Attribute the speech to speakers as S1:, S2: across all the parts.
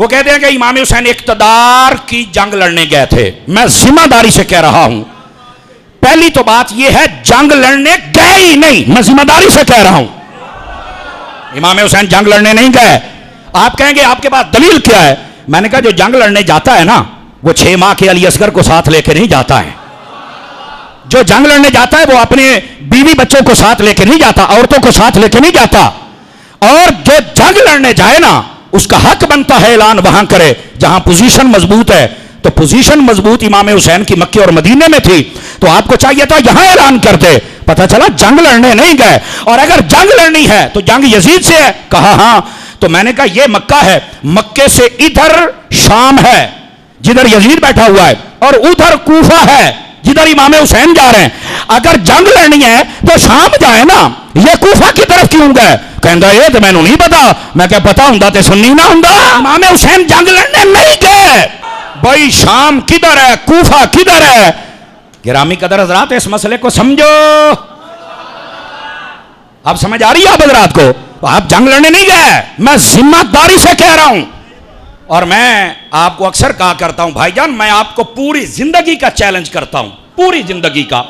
S1: وہ کہتے ہیں کہ امام حسین اقتدار کی جنگ لڑنے گئے تھے. میں ذمہ داری سے کہہ رہا ہوں, پہلی تو بات یہ ہے جنگ لڑنے گئے ہی نہیں, میں ذمہ داری سے کہہ رہا ہوں امام حسین جنگ لڑنے نہیں گئے. آپ کہیں گے آپ کے پاس دلیل کیا ہے؟ میں نے کہا جو جنگ لڑنے جاتا ہے نا وہ 6 ماہ کے علی اصغر کو ساتھ لے کے نہیں جاتا ہے. جو جنگ لڑنے جاتا ہے وہ اپنے بیوی بچوں کو ساتھ لے کے نہیں جاتا, عورتوں کو ساتھ لے کے نہیں جاتا. اور جو جنگ لڑنے جائے نا اس کا حق بنتا ہے اعلان وہاں کرے جہاں پوزیشن مضبوط ہے. تو پوزیشن مضبوط امام حسین کی مکے اور مدینے میں تھی, تو آپ کو چاہیے تھا یہاں اعلان کرتے. پتہ چلا جنگ لڑنے نہیں گئے. اور اگر جنگ لڑنی ہے تو جنگ یزید سے ہے. کہا ہاں. تو میں نے کہا یہ مکہ ہے, مکے سے ادھر شام ہے جدھر یزید بیٹھا ہوا ہے, اور ادھر کوفہ ہے جدھر امام حسین جا رہے ہیں. اگر جنگ لڑنی ہے تو شام جائے نا, یہ کوفہ کی طرف کیوں گئے؟ کہندا یہ تو میں نے نہیں پتا. میں کہ پتا ہوں تے سنی نہ ہوں. امام حسین جنگ لڑنے نہیں گئے. بھائی شام کدھر ہے, کوفہ کدھر ہے؟ گرامی قدر حضرات اس مسئلے کو سمجھو. اب سمجھ آ رہی ہے آپ حضرات کو؟ آپ جنگ لڑنے نہیں گئے, میں ذمہ داری سے کہہ رہا ہوں. اور میں آپ کو اکثر کہا کرتا ہوں بھائی جان, میں آپ کو پوری زندگی کا چیلنج کرتا ہوں, پوری زندگی کا.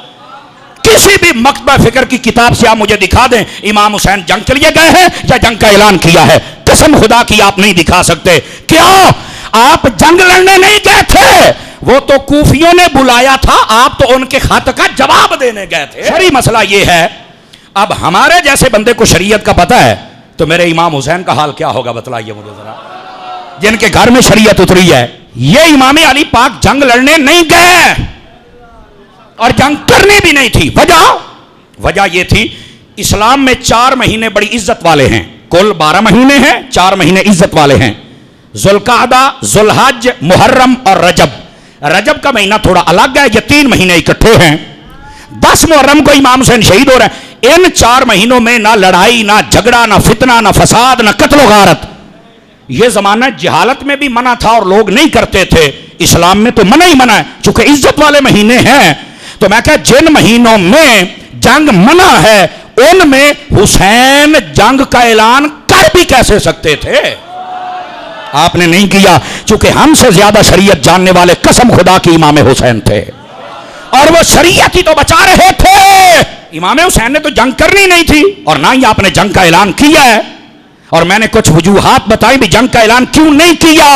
S1: کسی بھی مکتبہ فکر کی کتاب سے آپ مجھے دکھا دیں امام حسین جنگ کے لیے گئے ہیں یا جنگ کا اعلان کیا ہے. قسم خدا کی آپ نہیں دکھا سکتے. کیوں؟ آپ جنگ لڑنے نہیں گئے تھے, وہ تو کوفیوں نے بلایا تھا, آپ تو ان کے خط کا جواب دینے گئے تھے. شرعی مسئلہ یہ ہے, اب ہمارے جیسے بندے کو شریعت کا پتہ ہے تو میرے امام حسین کا حال کیا ہوگا بتلائیے مجھے ذرا, جن کے گھر میں شریعت اتری ہے. یہ امام علی پاک جنگ لڑنے نہیں گئے اور جنگ کرنی بھی نہیں تھی. وجہ یہ تھی اسلام میں 4 مہینے بڑی عزت والے ہیں. کل 12 مہینے ہیں, 4 مہینے عزت والے ہیں. ذوالقعدہ, ذوالحج, محرم اور رجب. رجب کا مہینہ تھوڑا الگ ہے, یہ 3 مہینے اکٹھے ہیں. 10 محرم کو امام حسین شہید ہو رہے ہیں. ان 4 مہینوں میں نہ لڑائی, نہ جھگڑا, نہ فتنہ, نہ فساد, نہ قتل و غارت. یہ زمانہ جہالت میں بھی منع تھا اور لوگ نہیں کرتے تھے. اسلام میں تو منع ہی منع ہے, چونکہ عزت والے مہینے ہیں. تو میں کہا جن مہینوں میں جنگ منع ہے ان میں حسین جنگ کا اعلان کر بھی کیسے سکتے تھے؟ آپ نے نہیں کیا, چونکہ ہم سے زیادہ شریعت جاننے والے قسم خدا کی امام حسین تھے, اور وہ شریعت ہی تو بچا رہے تھے. امام حسین نے تو جنگ کرنی نہیں تھی اور نہ ہی آپ نے جنگ کا اعلان کیا ہے. اور میں نے کچھ وجوہات بتائی بھی جنگ کا اعلان کیوں نہیں کیا.